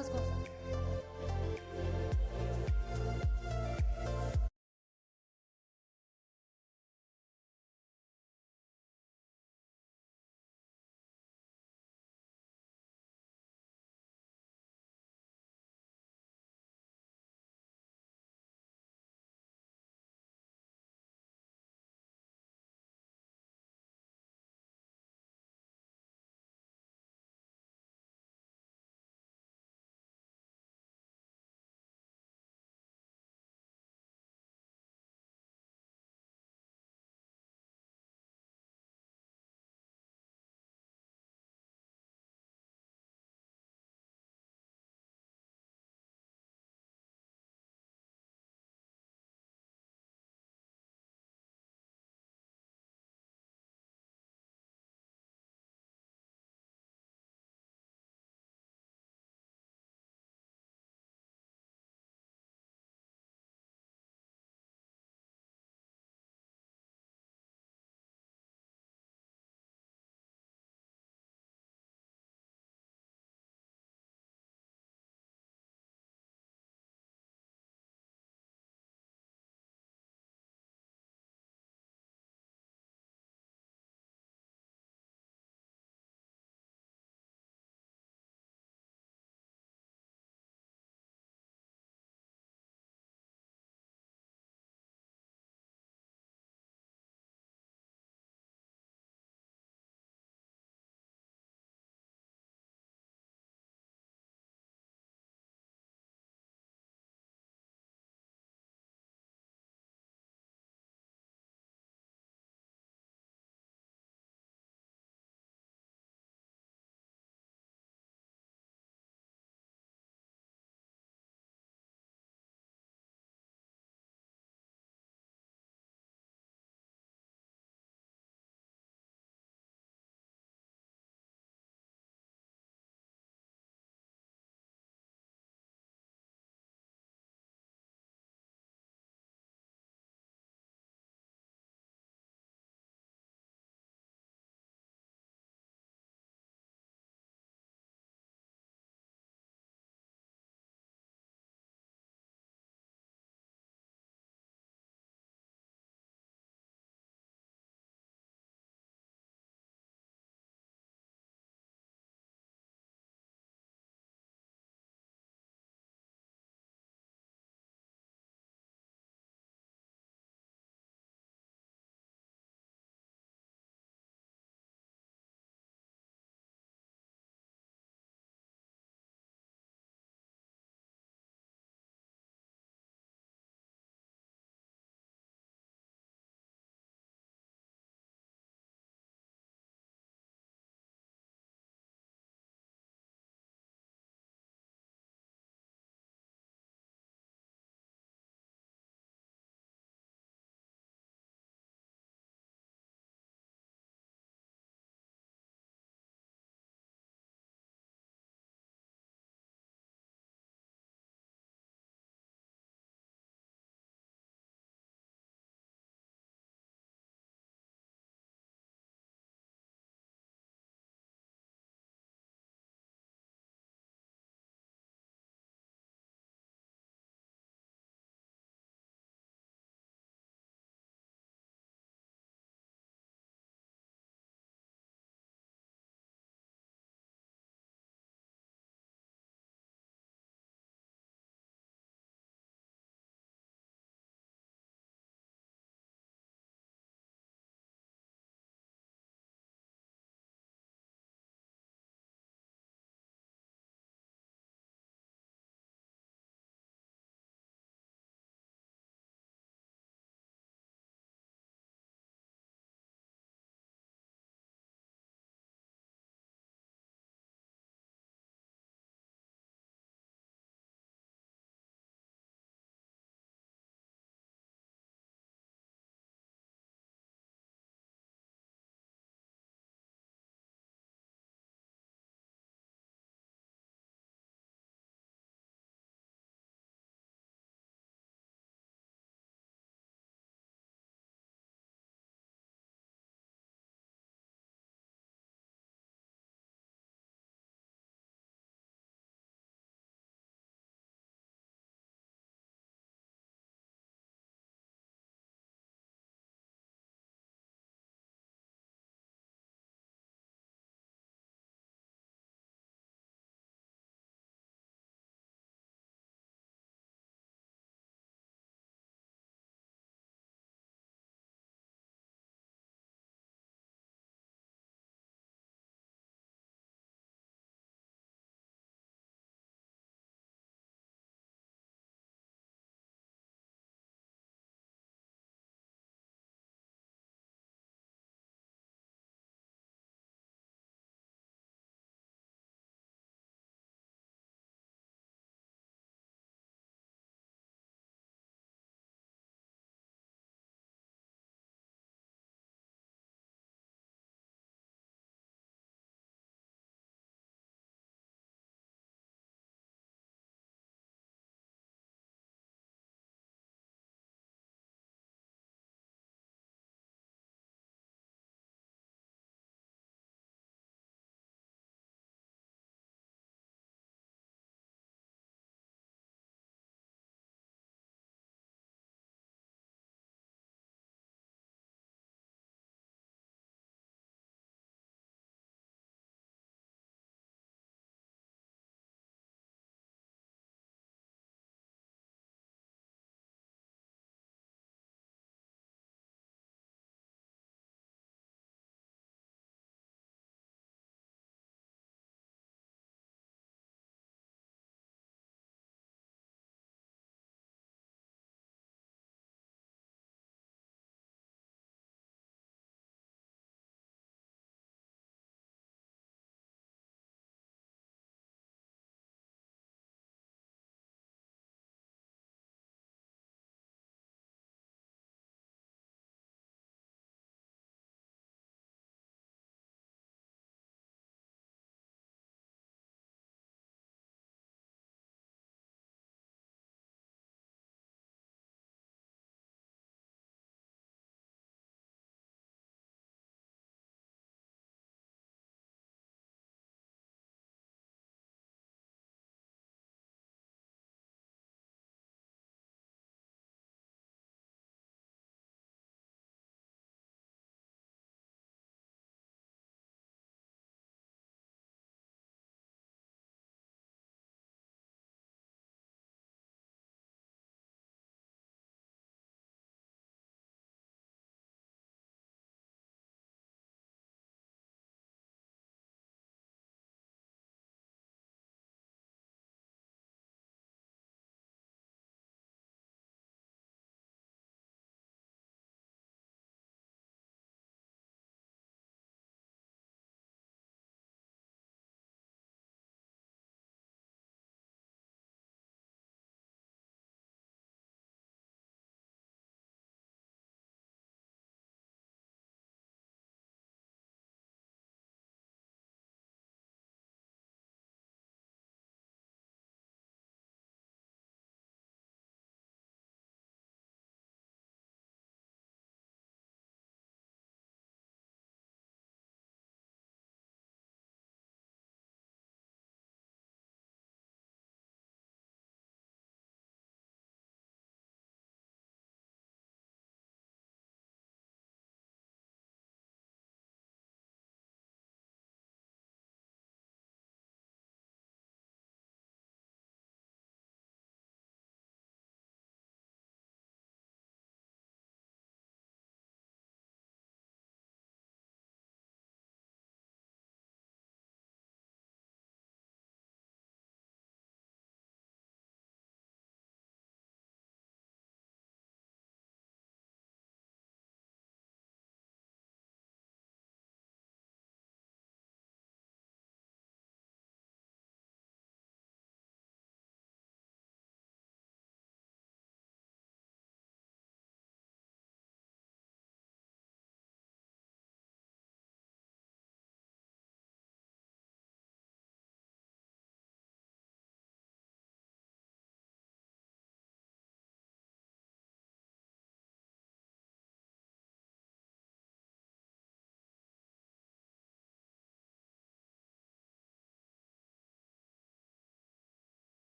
हवस् कस्तो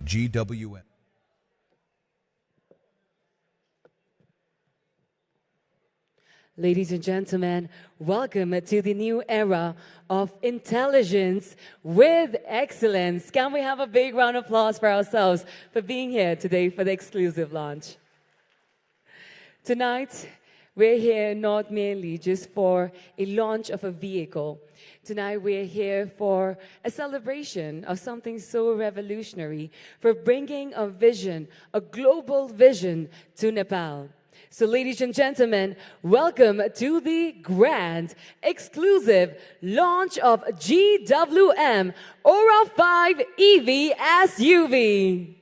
GWM. Ladies and gentlemen, welcome to the new era of intelligence with excellence. Can we have a big round of applause for ourselves for being here today for the exclusive launch? Tonight, we're here not merely just for a launch of a vehicle. Tonight, we're here for a celebration of something so revolutionary, for bringing a vision, a global vision to Nepal. So, ladies and gentlemen, welcome to the grand, exclusive launch of GWM Ora 5 EV SUV.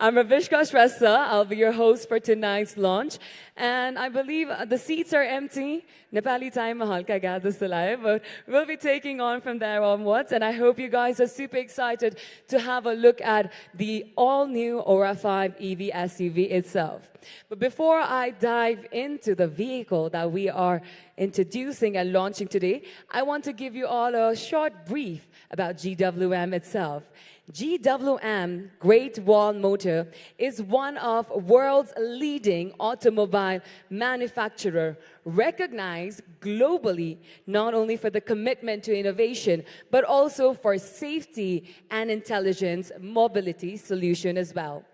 I'm Ravishka Shrestha. I'll be your host for tonight's launch. And I believe the seats are empty. Nepali time mahalka gada salai, but we'll be taking on from there onwards. And I hope you guys are super excited to have a look at the all-new Ora 5 EV SUV itself. But before I dive into the vehicle that we are introducing and launching today, I want to give you all a short brief about GWM itself. GWM, Great Wall Motor, is one of world's leading automobile manufacturer, recognized globally not only for the commitment to innovation, but also for safety and intelligence mobility solution as well.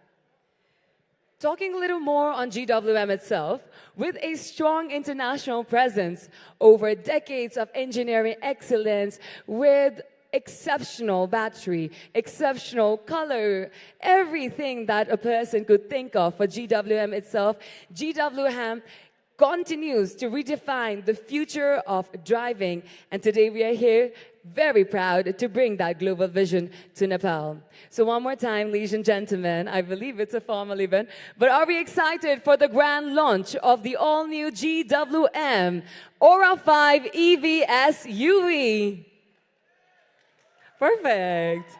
Talking a little more on GWM itself, with a strong international presence over decades of engineering excellence, with exceptional battery, exceptional color, everything that a person could think of for GWM itself, GWM continues to redefine the future of driving. And today we are here very proud to bring that global vision to Nepal. So one more time, ladies and gentlemen, I believe it's a formal event, but are we excited for the grand launch of the all-new GWM Ora 5 EV SUV? Perfect.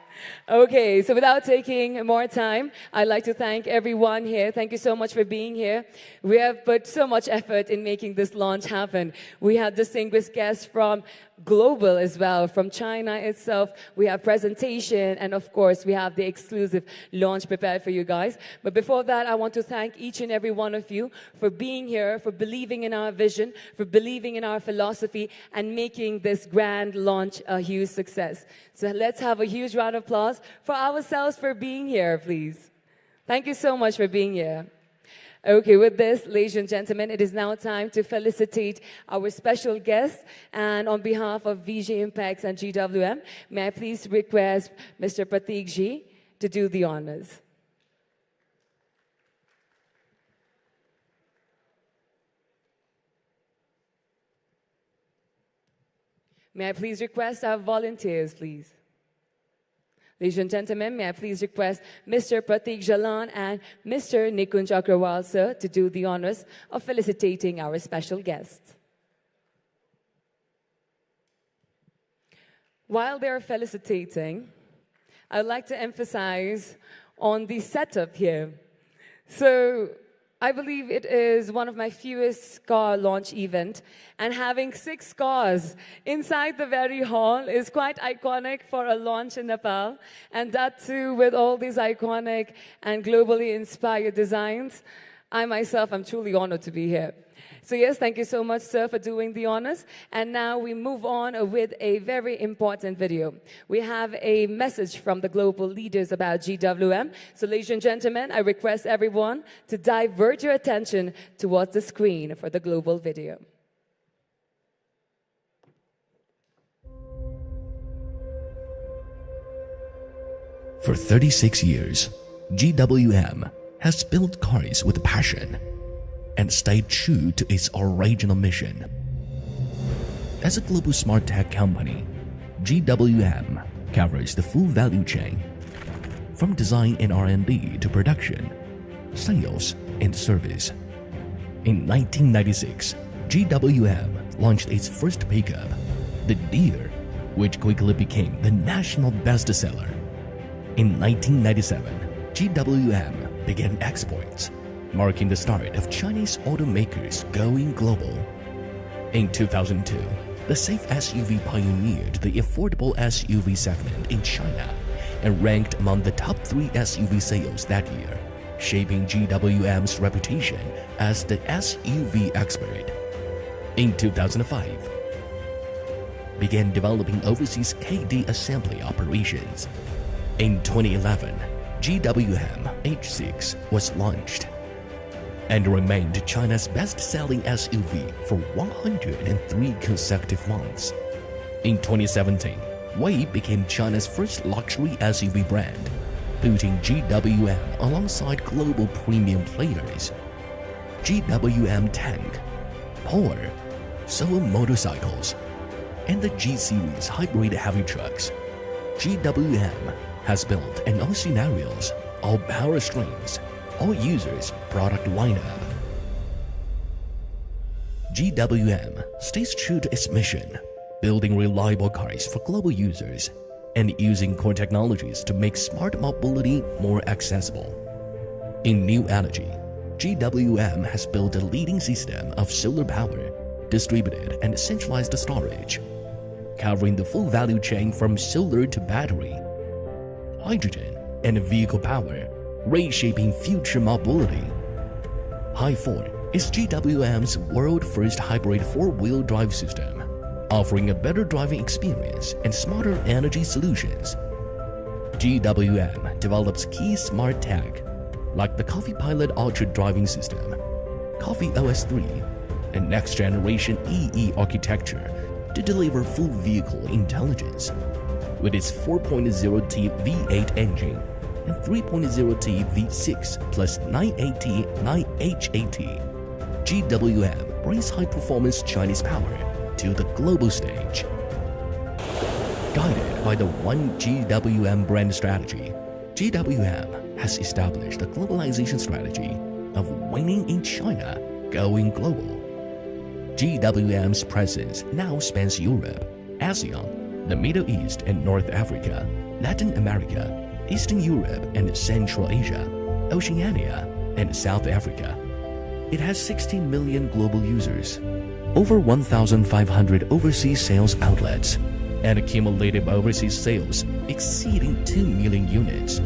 Okay, so without taking more time, I'd like to thank everyone here. Thank you so much for being here. We have put so much effort in making this launch happen. We have distinguished guests from global as well, from China itself. We have presentation, and of course, we have the exclusive launch prepared for you guys. But before that, I want to thank each and every one of you for being here, for believing in our vision, for believing in our philosophy, and making this grand launch a huge success. So let's have a huge round of applause for ourselves for being here, please. Thank you so much for being here. Okay, with this, ladies and gentlemen, it is now time to felicitate our special guest. And on behalf of VJ Impacts and GWM, may I please request Mr. Pratik Ji to do the honors. May I please request our volunteers, please. Ladies and gentlemen, may I please request Mr. Pratik Jalan and Mr. Nikunj Agrawal, sir, to do the honors of felicitating our special guests. While they're felicitating, I'd like to emphasize on the setup here. So, I believe it is one of my fewest car launch event, and having 6 cars inside the very hall is quite iconic for a launch in Nepal, and that too with all these iconic and globally inspired designs. I myself am truly honored to be here. So yes, thank you so much, sir, for doing the honors. And now we move on with a very important video. We have a message from the global leaders about GWM. So ladies and gentlemen, I request everyone to divert your attention towards the screen for the global video. For 36 years, GWM has built cars with passion and stayed true to its original mission. As a global smart tech company, GWM covers the full value chain, from design and R&D to production, sales, and service. In 1996, GWM launched its first pickup, the Deer, which quickly became the national bestseller. In 1997, GWM began exports, marking the start of Chinese automakers going global. In 2002, the safe SUV pioneered the affordable SUV segment in China and ranked among the top 3 SUV sales that year, shaping GWM's reputation as the SUV expert. In 2005, began developing overseas KD assembly operations. In 2011, GWM H6 was launched and remained China's best-selling SUV for 103 consecutive months. In 2017, Wei became China's first luxury SUV brand, putting GWM alongside global premium players. GWM Tank, Power, Solo motorcycles, and the G-Series hybrid heavy trucks. GWM has built in all scenarios, all power streams, all users' product lineup. GWM stays true to its mission, building reliable cars for global users and using core technologies to make smart mobility more accessible. In new energy, GWM has built a leading system of solar power, distributed and centralized storage, covering the full value chain from solar to battery, hydrogen, and vehicle power, reshaping future mobility. Hi4 is GWM's world-first hybrid four-wheel drive system, offering a better driving experience and smarter energy solutions. GWM develops key smart tech like the Coffee Pilot Ultra driving system, Coffee OS 3, and next-generation EE architecture to deliver full vehicle intelligence. With its 4.0T V8 engine and 3.0T V6 plus 980 9HAT, GWM brings high-performance Chinese power to the global stage. Guided by the One GWM brand strategy, GWM has established a globalization strategy of winning in China, going global. GWM's presence now spans Europe, ASEAN, the Middle East and North Africa, Latin America, Eastern Europe and Central Asia, Oceania, and South Africa. It has 16 million global users, over 1,500 overseas sales outlets, and cumulative overseas sales exceeding 2 million units.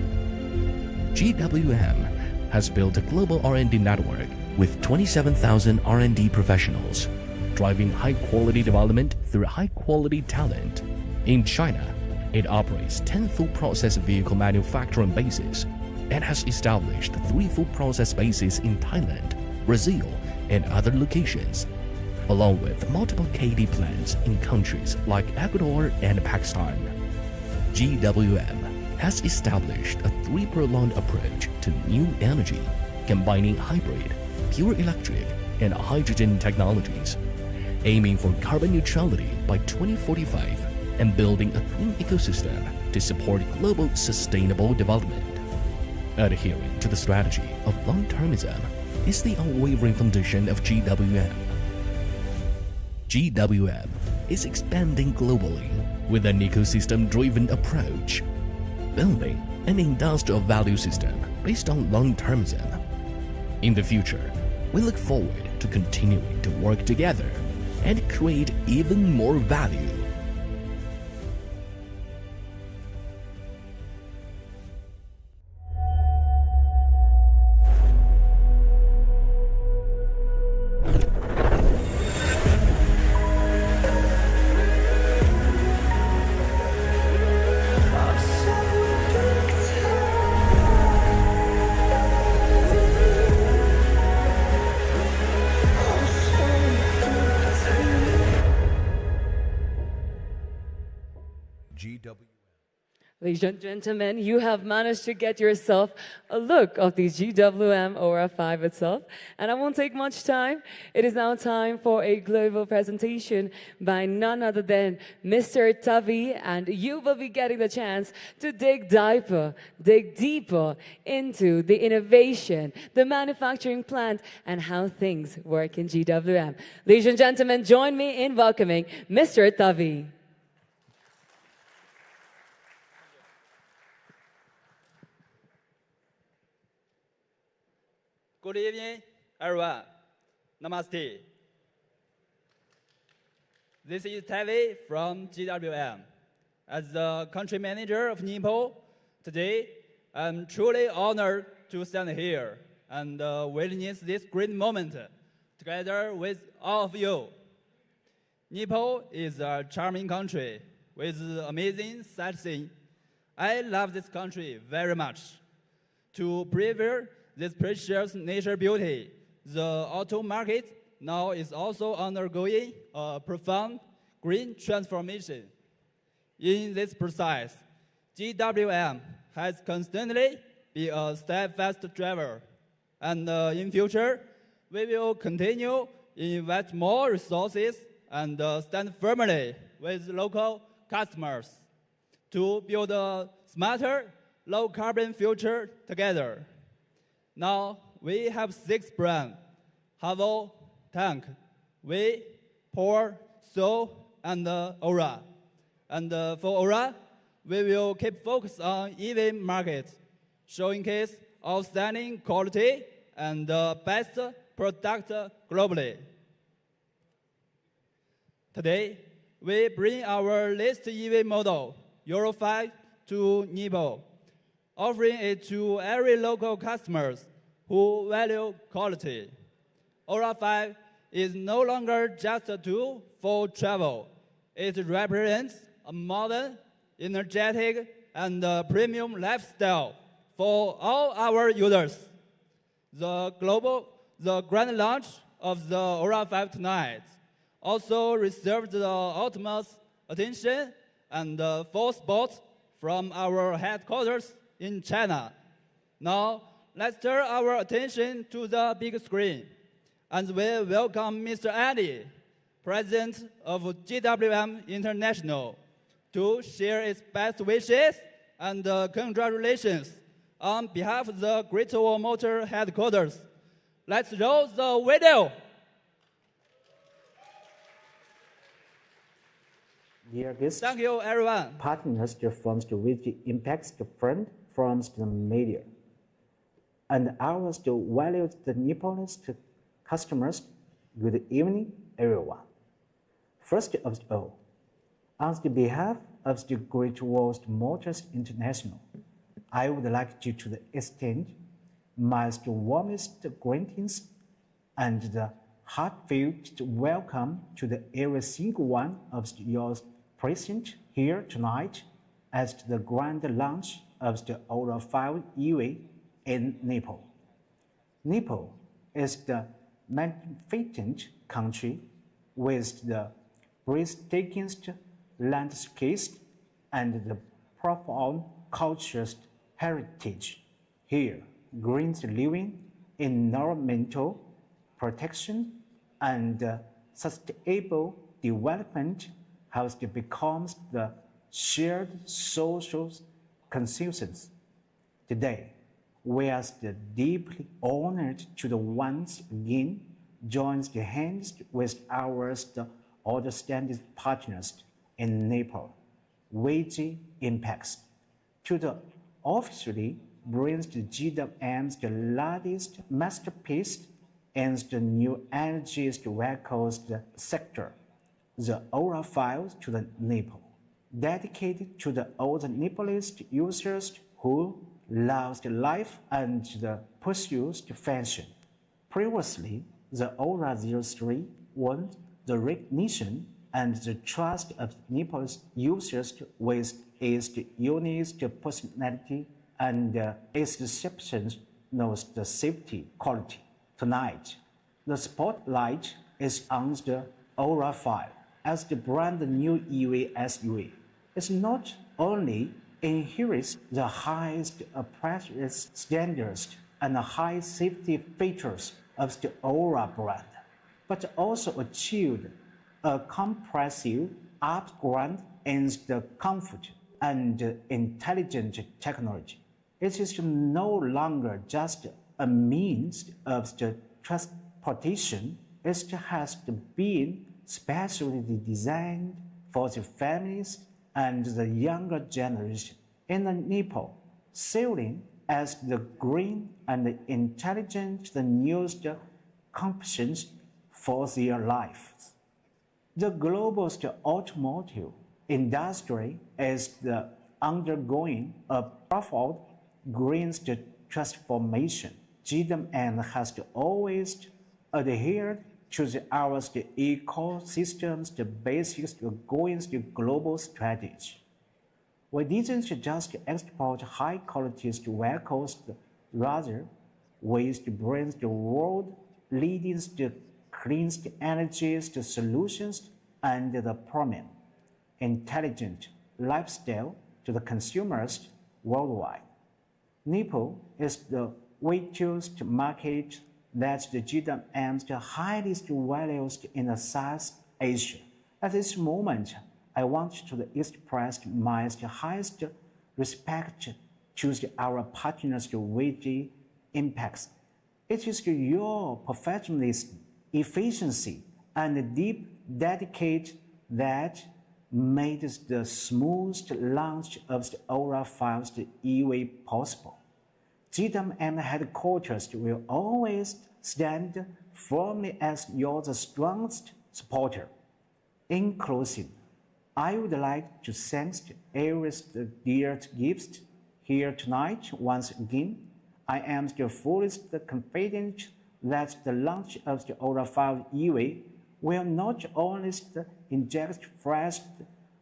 GWM has built a global R&D network with 27,000 R&D professionals, driving high-quality development through high-quality talent. In China, it operates 10 full-process vehicle manufacturing bases and has established 3 full-process bases in Thailand, Brazil, and other locations, along with multiple KD plants in countries like Ecuador and Pakistan. GWM has established a 3-pronged approach to new energy, combining hybrid, pure electric, and hydrogen technologies, aiming for carbon neutrality by 2045 and building a clean ecosystem to support global sustainable development. Adhering to the strategy of long-termism is the unwavering foundation of GWM. GWM is expanding globally with an ecosystem-driven approach, building an industrial value system based on long-termism. In the future, we look forward to continuing to work together and create even more value. Ladies and gentlemen, you have managed to get yourself a look of the GWM Ora 5 itself. And I won't take much time. It is now time for a global presentation by none other than Mr. Tavi. And you will be getting the chance to dig deeper into the innovation, the manufacturing plant, and how things work in GWM. Ladies and gentlemen, join me in welcoming Mr. Tavi. Good evening, everyone. Namaste. This is Tavi from GWM. As the country manager of Nepal, Today, I'm truly honored to stand here and witness this great moment together with all of you. Nepal is a charming country with amazing sightseeing. I love this country very much. To preserve this precious nature beauty, the auto market now is also undergoing a profound green transformation. In this process, GWM has constantly been a steadfast driver, and in future, we will continue invest more resources and stand firmly with local customers to build a smarter, low-carbon future together. Now, we have 6 brands: Havel, Tank, We, Pour, Soul, and Ora. And for Ora, we will keep focus on EV market, showcase outstanding quality and best product globally. Today, we bring our latest EV model, Euro 5, to Nepal, offering it to every local customers who value quality. Ora 5 is no longer just a tool for travel. It represents a modern, energetic, and premium lifestyle for all our users. The grand launch of the Ora 5 tonight also received the utmost attention and full support from our headquarters in China. Now, let's turn our attention to the big screen, and we welcome Mr. Andy, President of GWM International, to share its best wishes and congratulations on behalf of the Great Wall Motor headquarters. Let's roll the video. Dear guests, Thank you, everyone. partners from the Visual Impacts friend from the media, and our valued Nepalese customers. Good evening, everyone. First of all, on the behalf of the Great Wall Motors International, I would like to extend my warmest greetings and the heartfelt welcome to every single one of yours present here tonight at the grand launch of the Ora 5 EV in Nepal. Nepal is the magnificent country with the breathtaking landscapes and the profound cultural heritage. Here, green living, environmental protection, and sustainable development has become the shared social consensus. Today, we are deeply honored to once again join hands with our outstanding partners in Nepal, VG Impacts, to officially brings the GWM's latest masterpiece in the new energy vehicles sector, the Ora 5 to the Nepal, dedicated to all the Nepalese users who love life and pursue fashion. Previously, the Ora 03 won the recognition and the trust of Nepalese users with its unique personality and its exceptional safety quality. Tonight, the spotlight is on the Ora 5 as the brand new EV SUV. It not only inherits the highest practice standards and high safety features of the Ora brand, but also achieved a comprehensive upgrade in the comfort and intelligent technology. It is no longer just a means of the transportation. It has been specially designed for the families and the younger generation in Nepal, serving as the green and intelligent newest companions for their lives. The global automotive industry is undergoing a profound green transformation. GWM has always adhered to our ecosystems, the basics going global strategy. We didn't just export high-quality vehicles, rather, we bring the world-leading clean energy solutions and the premium, intelligent lifestyle to the consumers worldwide. Nepal is the richest market that the GWM's highest values in South Asia. At this moment, I want to express my highest respect to our partners VG Impacts. It is your professionalism, efficiency, and deep dedication that made the smooth launch of the Ora 5 EV possible. GWM headquarters will always stand firmly as your strongest supporter. In closing, I would like to thank every dear guest here tonight once again. I am still fully confident that the launch of the Ora 5 EV will not only inject fresh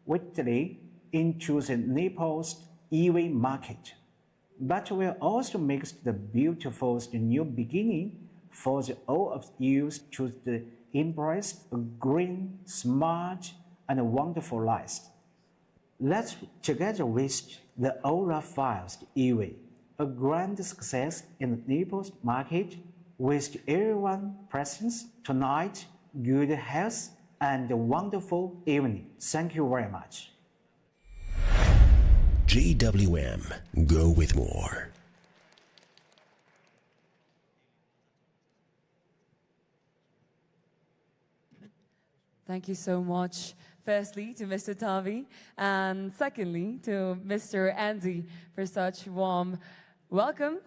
vitality into the Nepal's EV market, but will also make the beautiful new beginning for all of you to embrace a green, smart, and wonderful life. Let's together wish the Ora 5 EV a grand success in the Nepal's market. Wish everyone present tonight good health and a wonderful evening. Thank you very much. GWM, go with more. Thank you so much. Firstly, to Mr. Tavi, and secondly, to Mr. Andy for such warm welcome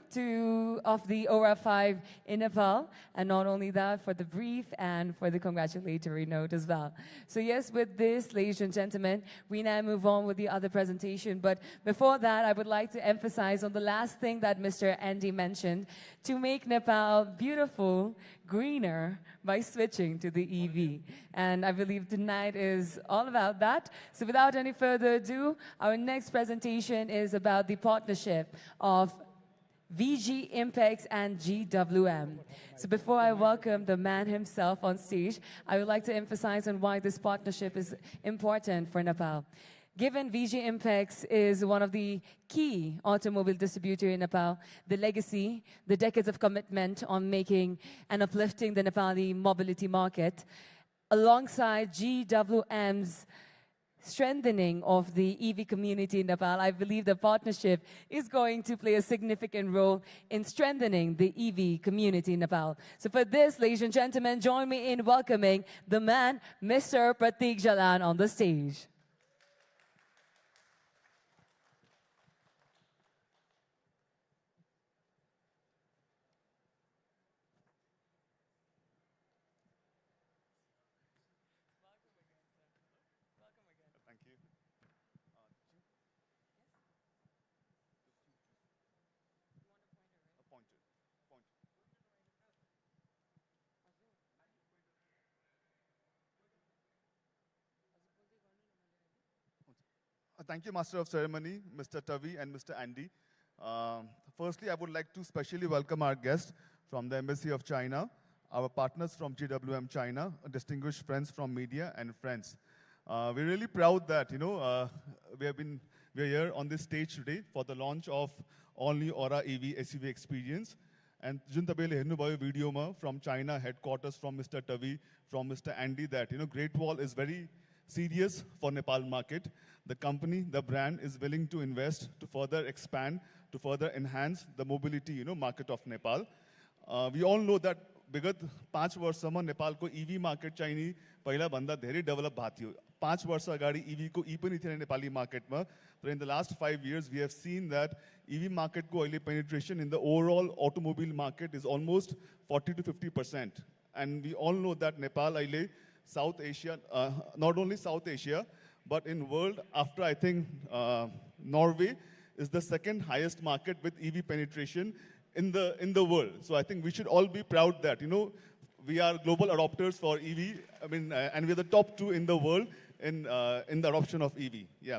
of the Ora 5 in Nepal, and not only that, for the brief and for the congratulatory note as well. So yes, with this, ladies and gentlemen, we now move on with the other presentation. But before that, I would like to emphasize on the last thing that Mr. Andy mentioned, to make Nepal beautiful, greener, by switching to the EV. And I believe tonight is all about that. So without any further ado, our next presentation is about the partnership of VG Impacts and GWM. So before I welcome the man himself on stage, I would like to emphasize on why this partnership is important for Nepal. Given VG Impacts is one of the key automobile distributor in Nepal, the legacy, the decades of commitment on making and uplifting the Nepali mobility market, alongside GWM's strengthening of the EV community in Nepal, I believe the partnership is going to play a significant role in strengthening the EV community in Nepal. So for this, ladies and gentlemen, join me in welcoming the man, Mr. Pratik Jalan, on the stage. Thank you, Master of Ceremony, Mr. Tavi and Mr. Andy. Firstly, I would like to specially welcome our guests from the Embassy of China, our partners from GWM China, distinguished friends from media and friends. We're really proud that we're here on this stage today for the launch of all-new Ora EV SUV experience. And jun tapaile hernu bhayo video ma from China headquarters, from Mr. Tavi, from Mr. Andy, that Great Wall is very serious for Nepal market. The company, the brand is willing to invest to further expand, to further enhance the mobility market of Nepal. We all know that विगत 5 वर्षमा नेपालको EV market चाहिँ नि पहिला भन्दा धेरै develop भएको थियो. 5 वर्ष अगाडि EV को E पनि थिएन नेपाली मार्केटमा. But in the last 5 years we have seen that EV market को अहिले penetration in the overall automobile market is almost 40 to 50%. And we all know that Nepal अहिले South Asia, not only South Asia, but in world, after I think Norway is the second highest market with EV penetration in the world. So I think we should all be proud that, we are global adopters for EV. I mean, and we're the top 2 in the world in the adoption of EV. Yeah.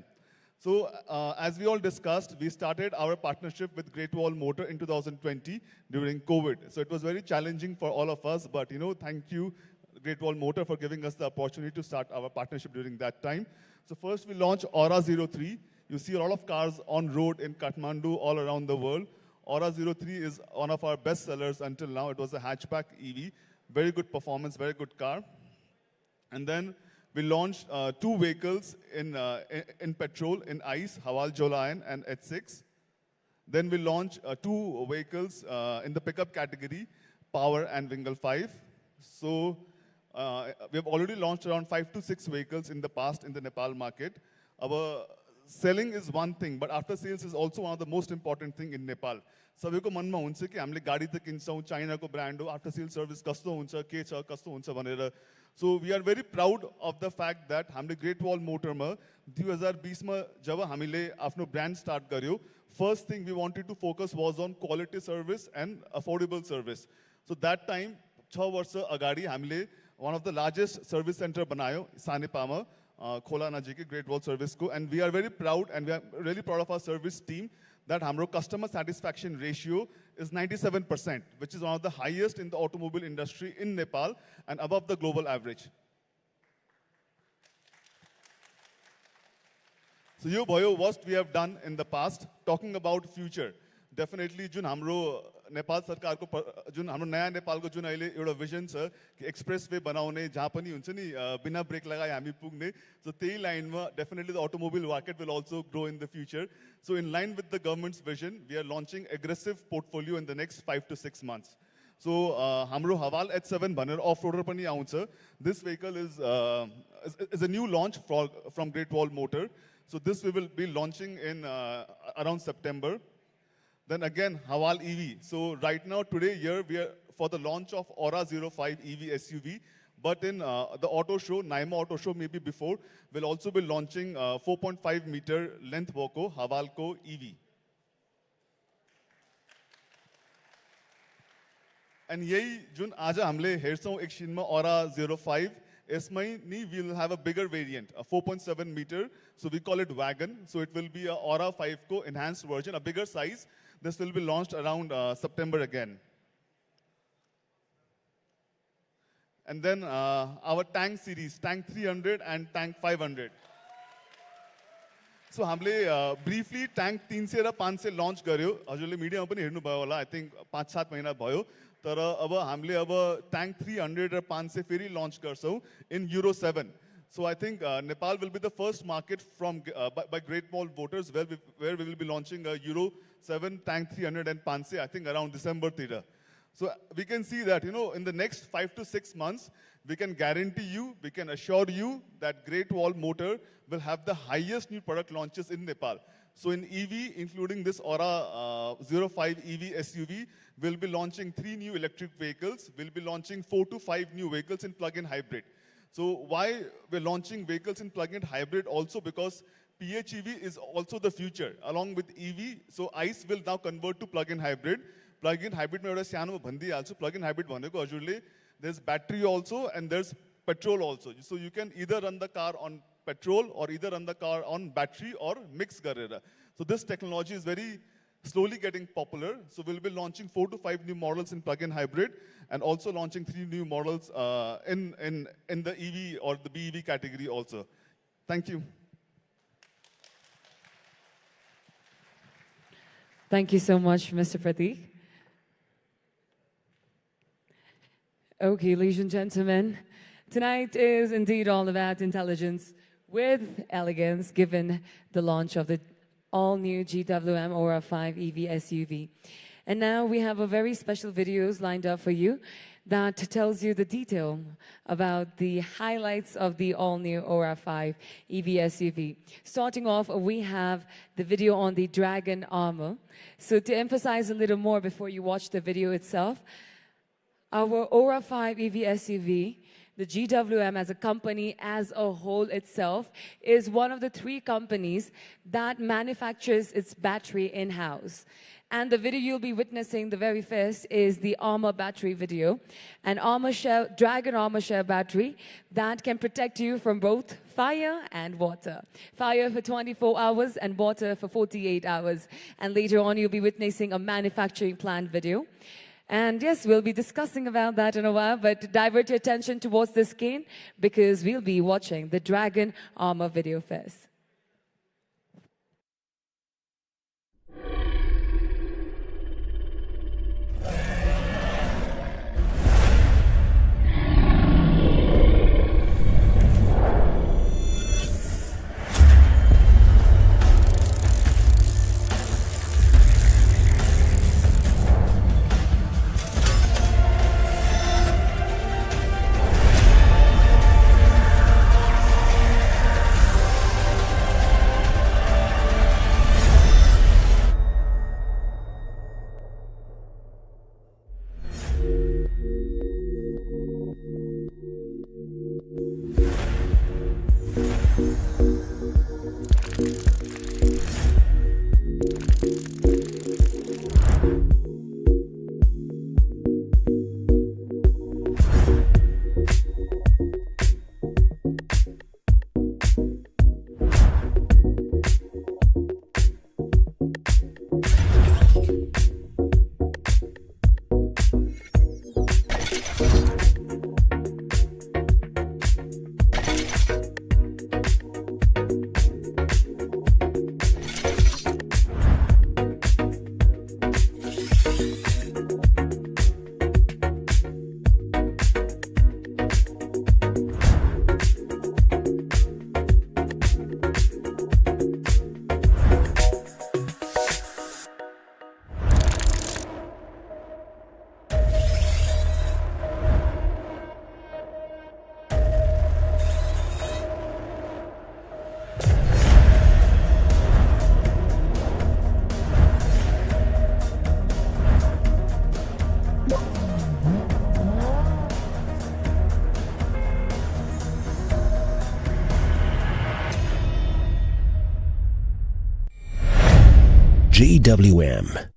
So as we all discussed, we started our partnership with Great Wall Motor in 2020 during COVID. So it was very challenging for all of us, but thank you, Great Wall Motor, for giving us the opportunity to start our partnership during that time. So first we launched Ora 03. You see a lot of cars on road in Kathmandu all around the world. Ora 03 is one of our best sellers until now. It was a hatchback EV, very good performance, very good car. And then we launched 2 vehicles in petrol, in ICE, Hawal Jolayan and H6. Then we launched 2 vehicles in the pickup category, Power and Wingle 5. So we have already launched around 5 to 6 vehicles in the past in the Nepal market. Our selling is one thing, but after sales is also one of the most important thing in Nepal. सबैको मनमा हुन्छ कि हामीले गाडी त किन्छौँ, चाइनाको brand हो, after sale service कस्तो हुन्छ, के छ, कस्तो हुन्छ भनेर. So we are very proud of the fact that हामीले Great Wall Motorमा 2020 मा जब हामीले आफ्नो ब्रान्ड स्टार्ट गर्यो, first thing we wanted to focus was on quality service and affordable service. So that time 6 वर्ष अगाडि हामीले one of the largest service center बनायो सानेपामा, खोला नजिकै Great Wall Service को, and we are very proud and we are really proud of our service team that हाम्रो customer satisfaction ratio is 97%, which is one of the highest in the automobile industry in Nepal and above the global average. So यो भयो what we have done in the past. Talking about future, definitely जुन हाम्रो नेपाल सरकारको जुन हाम्रो नयाँ नेपालको जुन अहिले एउटा vision छ कि एक्सप्रेस वे बनाउने जहाँ पनि हुन्छ नि बिना ब्रेक लगाए हामी पुग्ने, so त्यही लाइनमा definitely the automobile market will also grow in the future. So in line with the government's vision, we are launching aggressive portfolio in the next 5 to 6 months. So हाम्रो Haval H7 भनेर off-roader पनि आउँछ. This vehicle is a new launch from Great Wall Motor. So this we will be launching in around September. Then again, Haval EV. So right now, today here, we are for the launch of Ora 05 EV SUV. But in the auto show, Naima Auto Show maybe before, we'll also be launching 4.5 meter length Voco Havalco EV. And यही जुन आज हामीले हेर्छौँ एकछिनमा Ora 05, यसमै नि we will have a bigger variant, a 4.7 meter. So we call it wagon. So it will be a Ora 5 co enhanced version, a bigger size. This will be launched around September again. And then our tank series, tank 300 and tank 500. So हामीले briefly tank 300 र 500 launch गर्यो. हजुरले मिडियामा पनि हेर्नुभयो होला, I think 5-7 महिना भयो. तर अब हामीले अब tank 300 र 500 फेरि launch गर्छौँ in Euro 7. So I think Nepal will be the first market from by Great Wall Voters where we will be launching a Euro 7 tank 300 and 500, I think around December तिर. So we can see that, in the next 5 to 6 months, we can guarantee you, we can assure you that Great Wall Motor will have the highest new product launches in Nepal. So in EV, including this Ora 05 EV SUV, we'll be launching 3 new electric vehicles. We'll be launching 4 to 5 new vehicles in plug-in hybrid. So why we're launching vehicles in plug-in hybrid? Also because PHEV is also the future, along with EV. So ICE will now convert to plug-in hybrid. Plug-in hybrid में एउटा सानो भनिदिइहाल्छु. Plug-in hybrid भनेको हजुरले there's battery also and there's petrol also. So you can either run the car on petrol or either run the car on battery or mix गरेर. So this technology is very slowly getting popular. So we'll be launching 4 to 5 new models in plug-in hybrid and also launching 3 new models in the EV or the BEV category also. Thank you. Thank you so much, Mr. Prateek. Okay, ladies and gentlemen, tonight is indeed all about intelligence with elegance, given the launch of the all-new GWM Ora 5 EV SUV. And now we have a very special videos lined up for you that tells you the detail about the highlights of the all-new Ora 5 EV SUV. Starting off, we have the video on the Dragon Armor. So to emphasize a little more before you watch the video itself, our Ora 5 EV SUV The GWM as a company, as a whole itself, is one of the 3 companies that manufactures its battery in-house. And the video you'll be witnessing, the very first, is the Armor battery video. An Dragon Armor Shell battery that can protect you from both fire and water. Fire for 24 hours and water for 48 hours. And later on, you'll be witnessing a manufacturing plant video. And yes, we'll be discussing about that in a while, but divert your attention towards the screen because we'll be watching the Dragon Armor video first. GWM.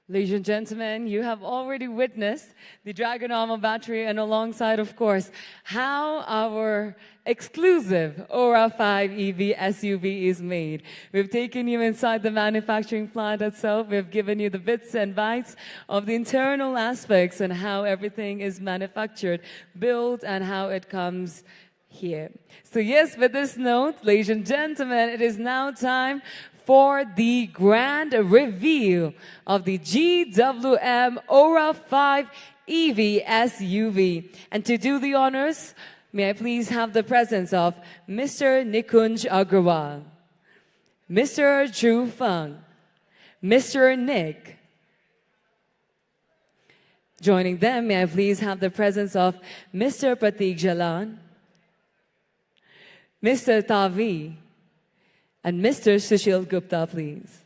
Ladies and gentlemen, you have already witnessed the Dragon Armor battery and alongside, of course, how our exclusive Ora 5 EV SUV is made. We've taken you inside the manufacturing plant itself. We've given you the bits and bytes of the internal aspects and how everything is manufactured, built, and how it comes here. So yes, with this note, ladies and gentlemen, it is now time for the grand reveal of the GWM Ora 5 EV SUV. And to do the honors, May I please have the presence of Mr. Nikunj Agrawal, Mr. Drew Fung, Mr. Nick. Joining them, may I please have the presence of Mr. Pratik Jalan, Mr. Tavi, and Mr. Sushil Gupta, please.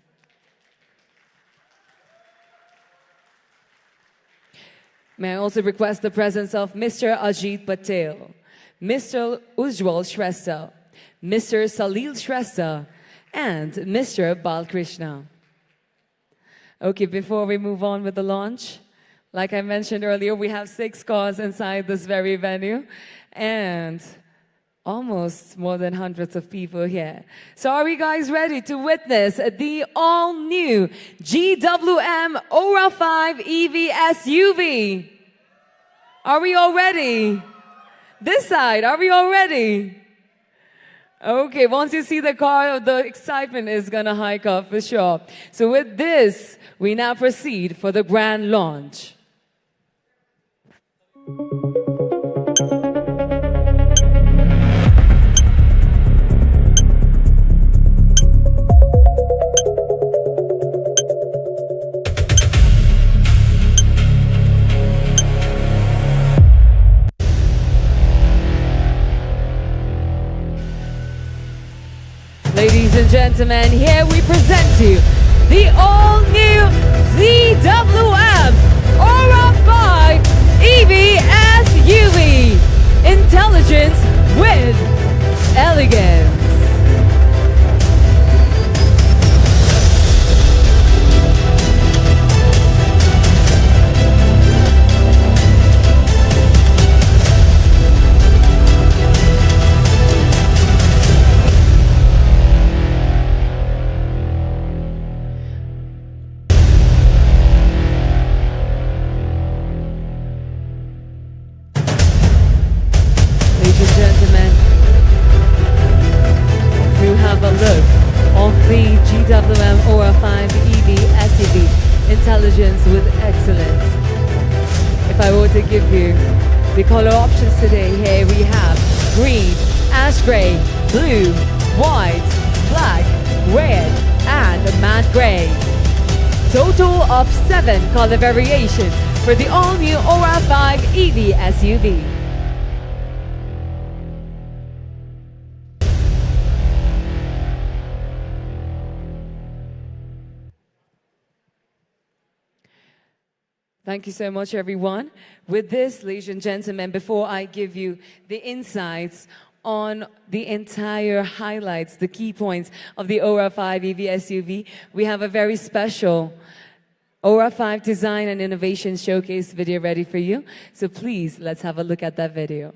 May I also request the presence of Mr. Ajit Patel, Mr. Ujjwal Shrestha, Mr. Salil Shrestha, and Mr. Balkrishna. Okay, before we move on with the launch, like I mentioned earlier, we have 6 cars inside this very venue and almost more than hundreds of people here. So are we guys ready to witness the all-new GWM Ora 5 EV SUV? Are we all ready? This side, are we all ready? Okay, once you see the car, the excitement is gonna hike up for sure. So with this, we now proceed for the grand launch. Ladies and gentlemen, here we present to you the all-new GWM Ora 5 EV SUV. Intelligence with elegance. GWM Ora 5 EV SUV, intelligence with excellence. If I were to give you the color options today, here we have green, ash gray, blue, white, black, red, and matte gray. Total of 7 color variations for the all-new Ora 5 EV SUV. Thank you so much, everyone. With this, ladies and gentlemen, before I give you the insights on the entire highlights, the key points of the Ora 5 EV SUV, we have a very special Ora 5 Design and Innovation Showcase video ready for you. So please, let's have a look at that video.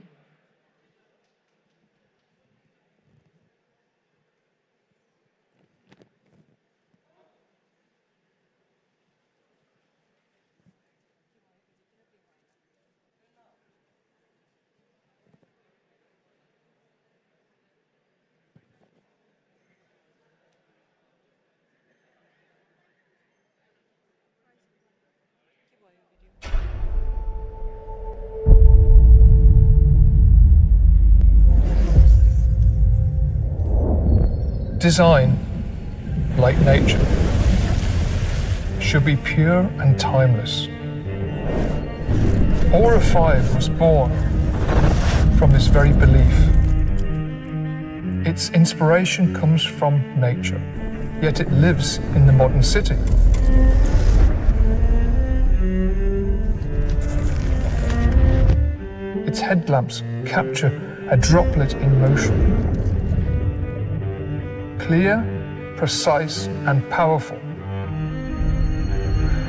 Design, like nature, should be pure and timeless. Ora 5 was born from this very belief. Its inspiration comes from nature, yet it lives in the modern city. Its headlamps capture a droplet in motion. Clear, precise, and powerful.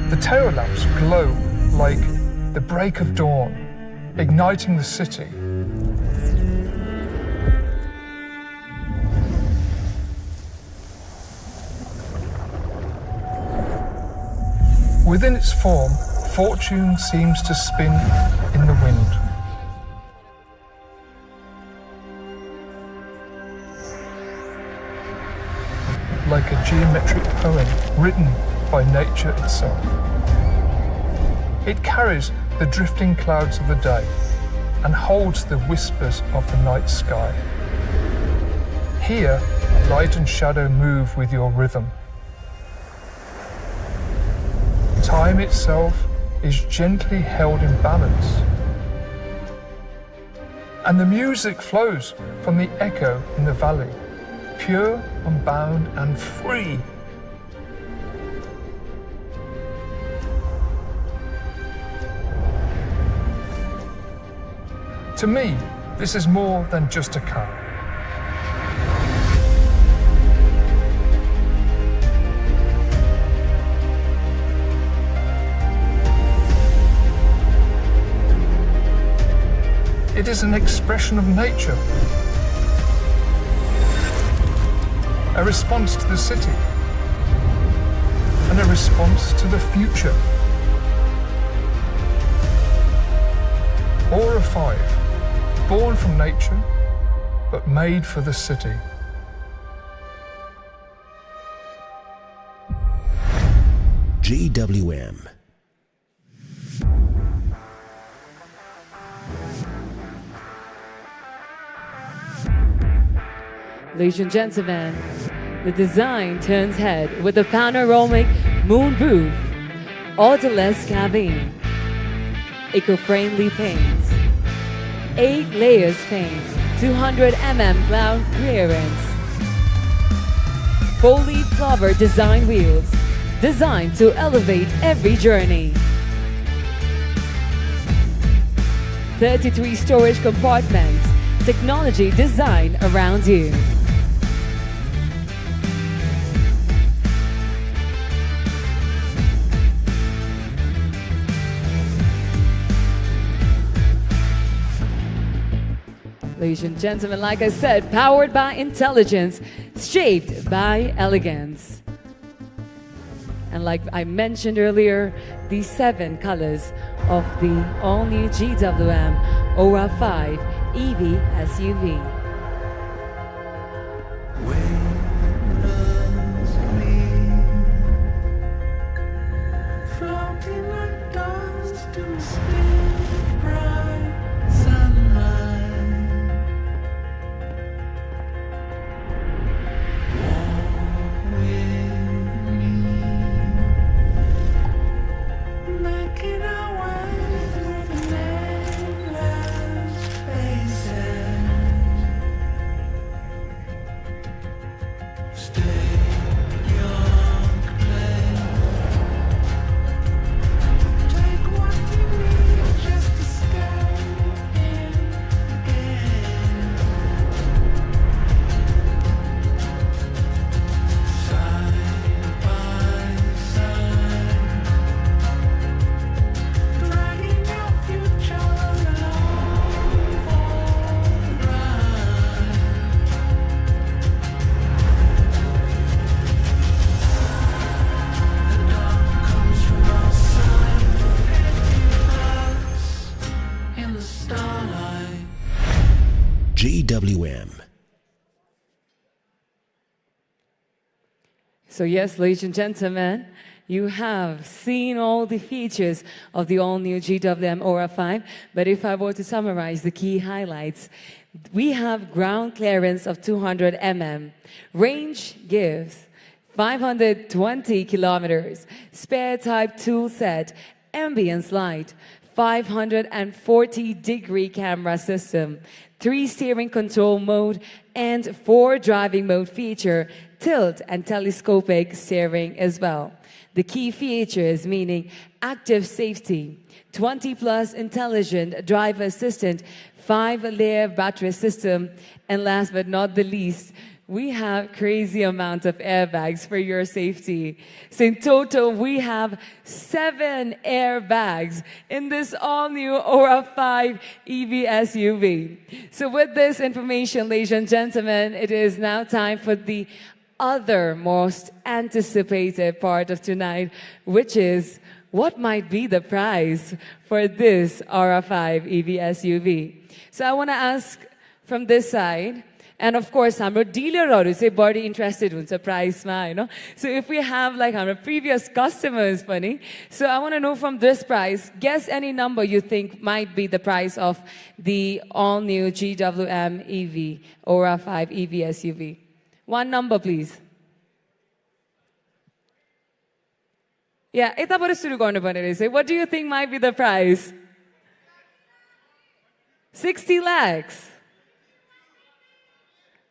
The tail lamps glow like the break of dawn, igniting the city. Within its form, fortune seems to spin in the wind. Like a geometric poem written by nature itself. It carries the drifting clouds of the day and holds the whispers of the night sky. Here, light and shadow move with your rhythm. Time itself is gently held in balance. And the music flows from the echo in the valley, pure, unbound, and free. To me, this is more than just a car. It is an expression of nature, a response to the city, and a response to the future. Ora 5, born from nature, but made for the city. GWM. Ladies and gentlemen, the design turns head with a panoramic moon roof, autoless cabin, eco-friendly paint, 8 layers paint, 200 mm ground clearance, four-leaf clover design wheels, designed to elevate every journey. 33 storage compartments, technology design around you. Ladies and gentlemen, like I said, powered by intelligence, shaped by elegance. And like I mentioned earlier, the 7 colors of the all-new GWM Ora 5 EV SUV. GWM. So yes, ladies and gentlemen, you have seen all the features of the all-new GWM Ora 5, but if I were to summarize the key highlights, we have ground clearance of 200 mm, range gives 520 kilometers, spare type tool set, ambience light, 540-degree camera system, 3 steering control mode, and 4 driving mode feature, tilt and telescopic steering as well. The key features meaning active safety, 20+ intelligent driver assistant, 5-layer battery system, and last but not the least, we have crazy amount of airbags for your safety. So in total, we have 7 airbags in this all-new Ora 5 EV SUV. So with this information, ladies and gentlemen, it is now time for the other most anticipated part of tonight, which is what might be the prize for this Ora 5 EV SUV. So I want to ask from this side, And of course, हाम्रो dealerहरू चाहिँ बढी interested हुन्छ priceमा, हैन? So if we have like हाम्रो previous customers पनि, so I want to know from this price, guess any number you think might be the price of the all-new GWM EV, Ora 5 EV SUV. One number, please. Yeah, यताबाट सुरु गर्नुपर्ने रहेछ. What do you think might be the price? 60 lakhs.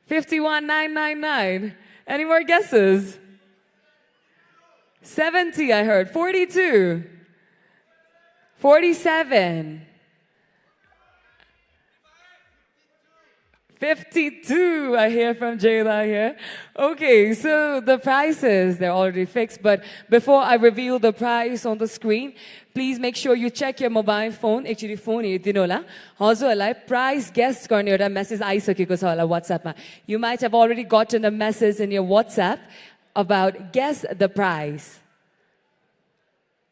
51,999. Any more guesses? 70, I heard. 42. 47. 52, I hear from Jayla here. Okay, so the prices, they're already fixed. But before I reveal the price on the screen, please make sure you check your mobile phone. Actually, phone हेरिदिनु होला. हजुरहरूलाई price guess गर्ने एउटा message आइसकेको छ होला WhatsApp मा. You might have already gotten a message in your WhatsApp about guess the price.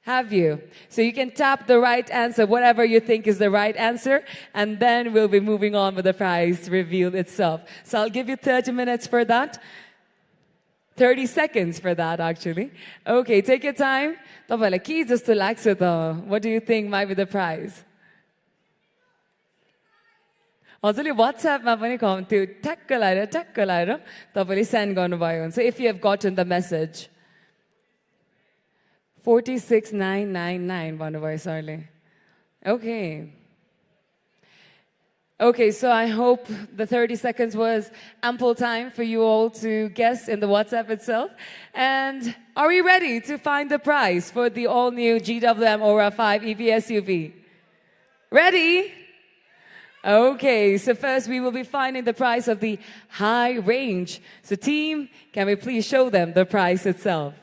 Have you? So you can tap the right answer, whatever you think is the right answer, and then we'll be moving on with the prize reveal itself. So I'll give you 30 minutes for that. 30 seconds for that, actually. Okay, take your time. तपाईँलाई के जस्तो लाग्छ त? What do you think might be the prize? हजुरले WhatsApp मा पनि त्यो ठ्याक्क लाएर तपाईँले send गर्नुभयो हुन्छ. If you have gotten the message. 46,999 भन्नुभयो सरले. Okay. Okay, so I hope the 30 seconds was ample time for you all to guess in the WhatsApp itself. And are we ready to find the prize for the all-new GWM Ora 5 EV SUV? Ready? Okay, so first we will be finding the price of the high range. So team, can we please show them the price itself?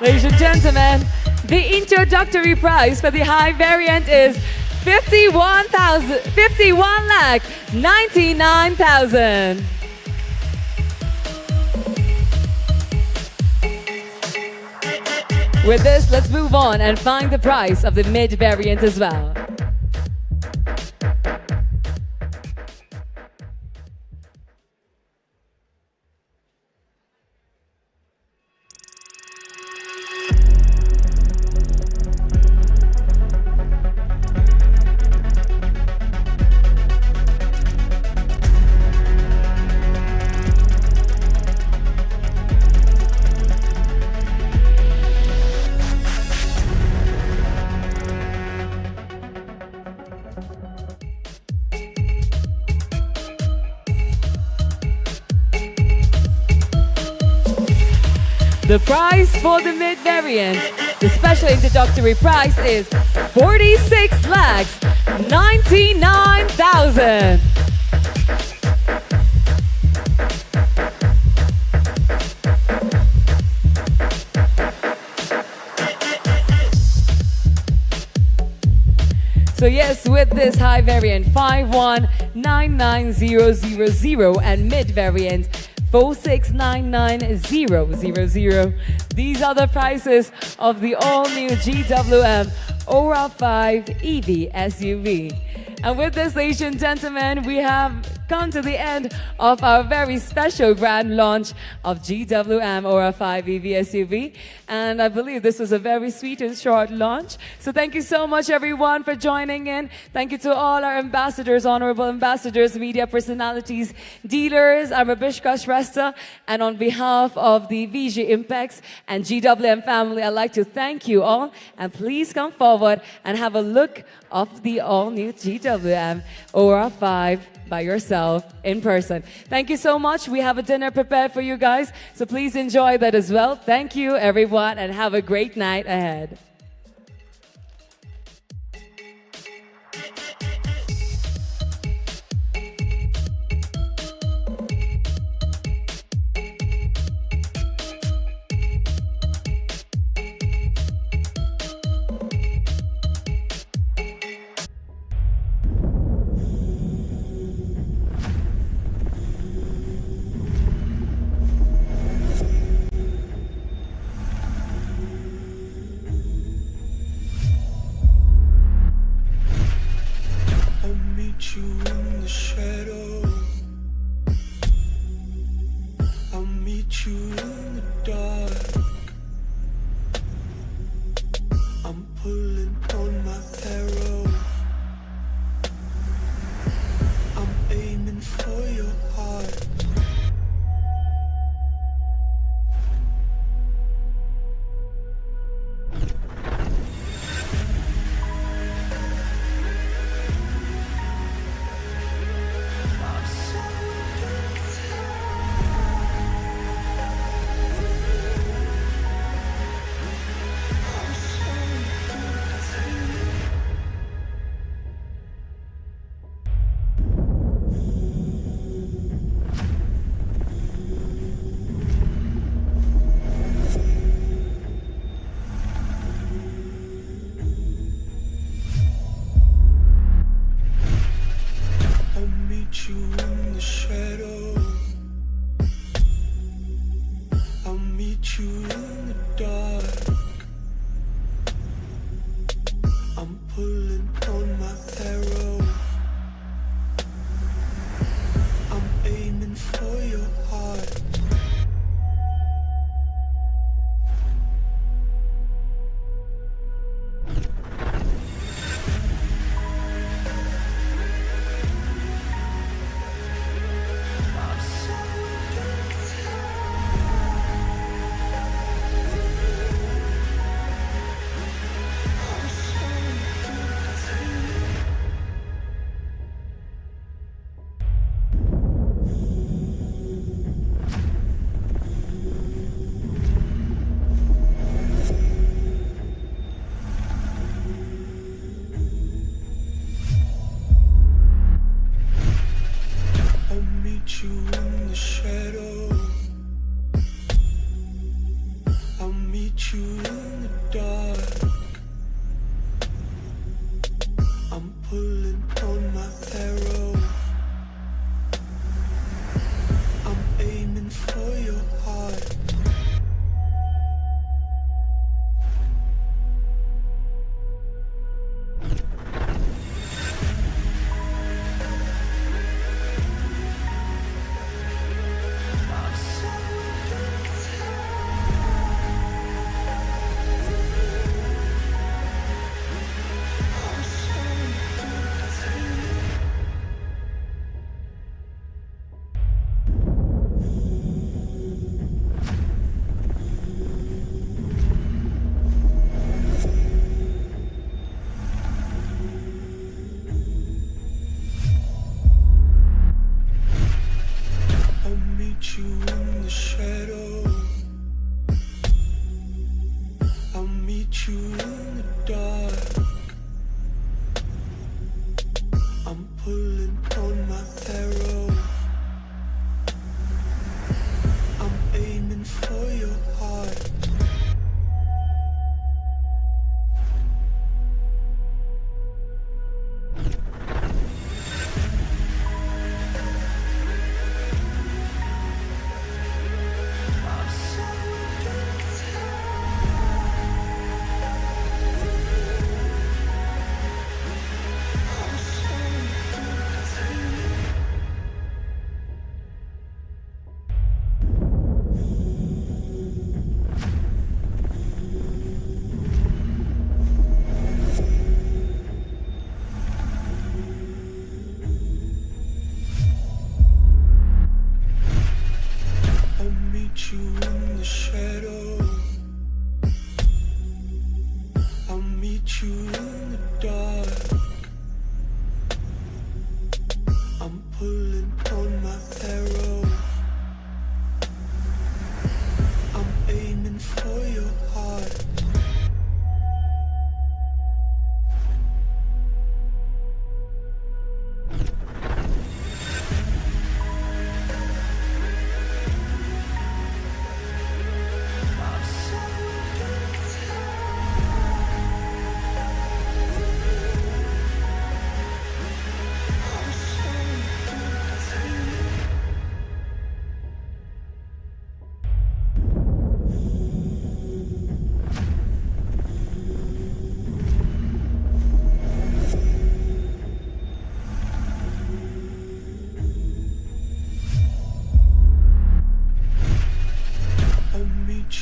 Ladies and gentlemen, the introductory price for the high variant is 51,99,000. With this, let's move on and find the price of the mid variant as well. The price for the mid variant, the special introductory price is 46,99,000. So yes, with this high variant 51,990,000 and mid variant 46,990,000. These are the prices of the all-new GWM Ora 5 EV SUV. And with this, ladies and gentlemen, we have come to the end of our very special grand launch of GWM Ora 5 EV SUV. And I believe this was a very sweet and short launch. So thank you so much, everyone, for joining in. Thank you to all our ambassadors, honorable ambassadors, media personalities, dealers. I'm Abishka Shrestha. And on behalf of the VG Impex and GWM family, I'd like to thank you all. And please come forward and have a look of the all-new GWM Ora 5 by yourself in person. Thank you so much. We have a dinner prepared for you guys, so please enjoy that as well. Thank you, everyone, and have a great night ahead. pulling on my arrow. I'm aiming for your heart. You in the shadow, I'll meet you in the dark. I'm pulling on my arrow. I'm aiming for your heart. You in the shadow, I'll meet you in the dark. I'm pulling on my arrow. I'm aiming for your heart. You in the shadow, I'll meet you in the dark. I'm pulling on my arrow. I'm aiming for your heart.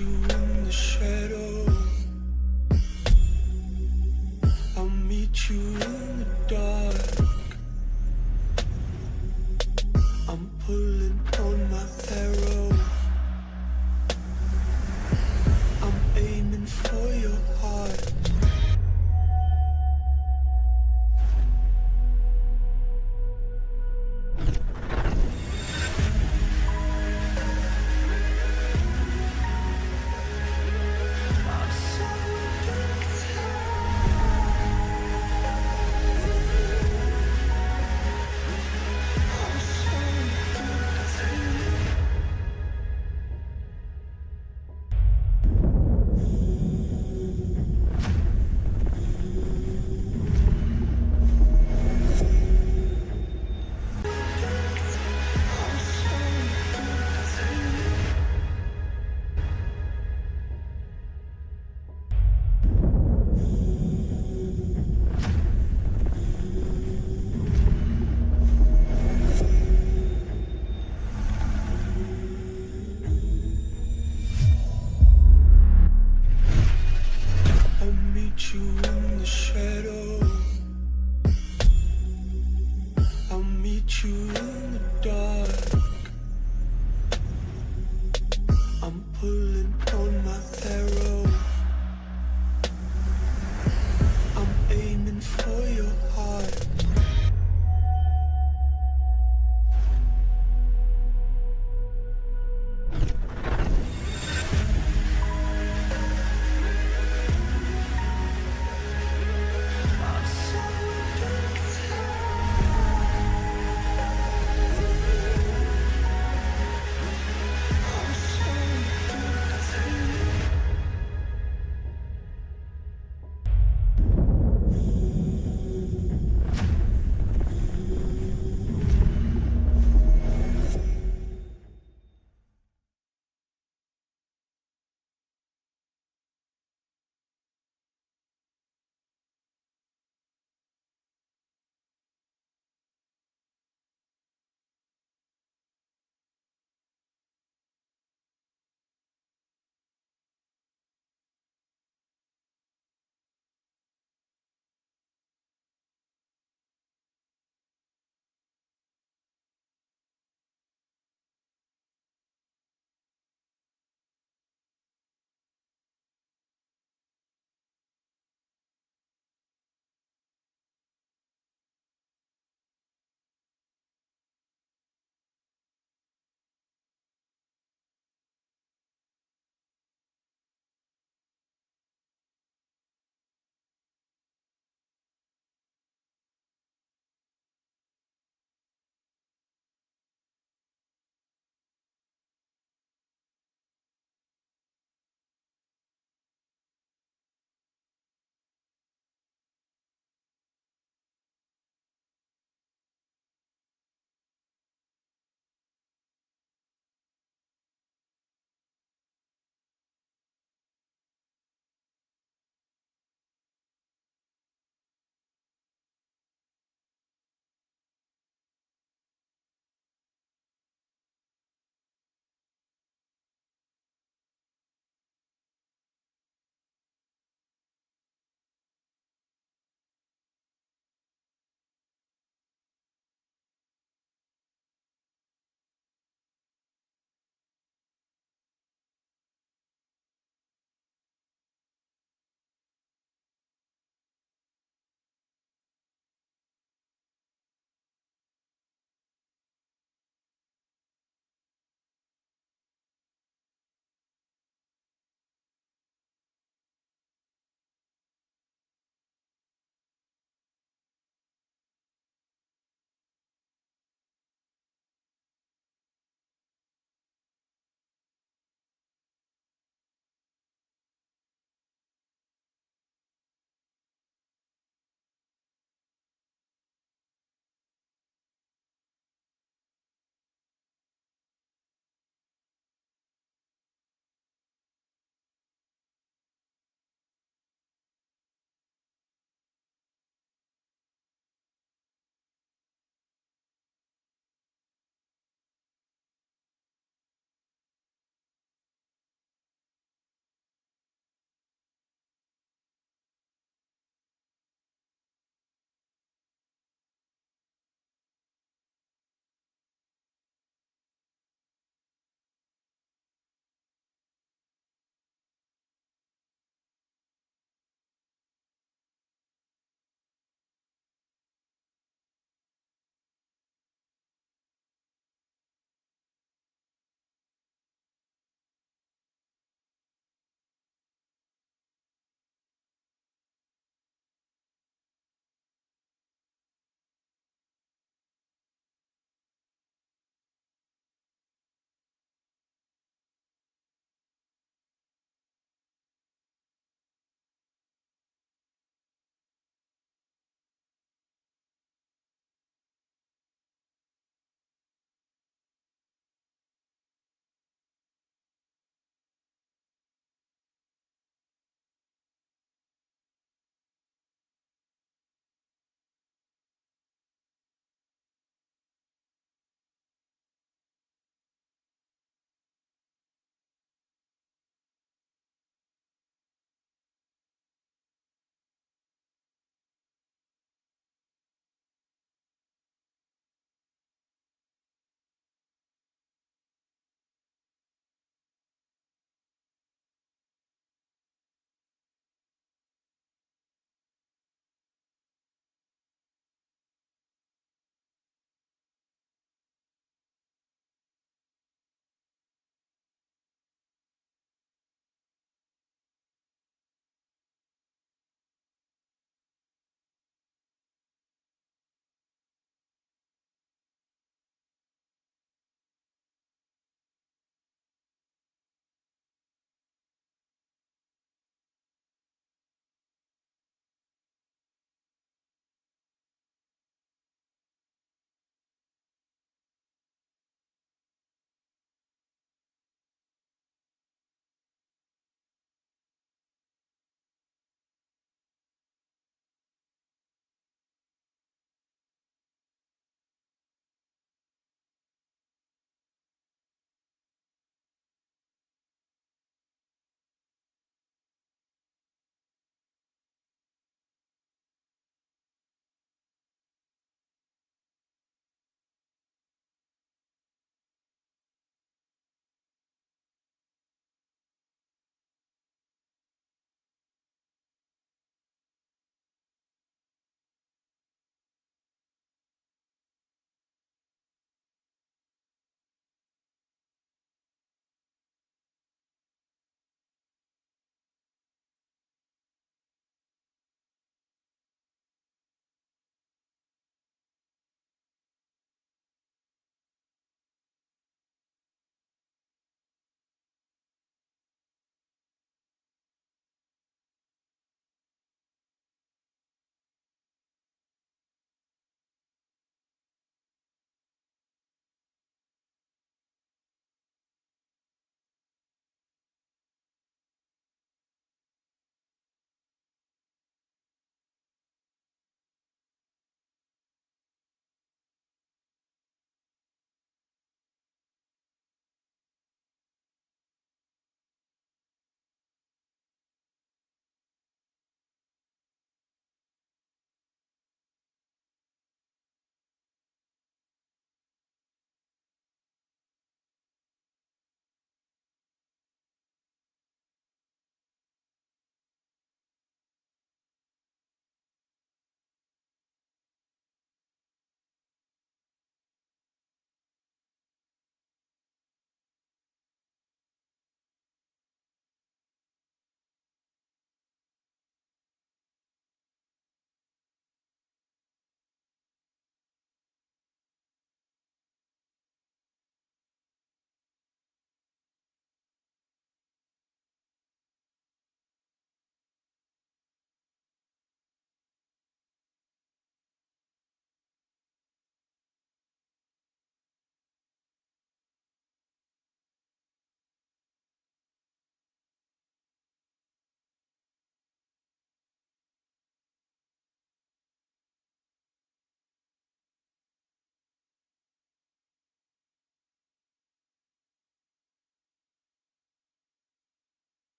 You in the shadow, I'll meet you in the dark. I'm pulling on my arrow.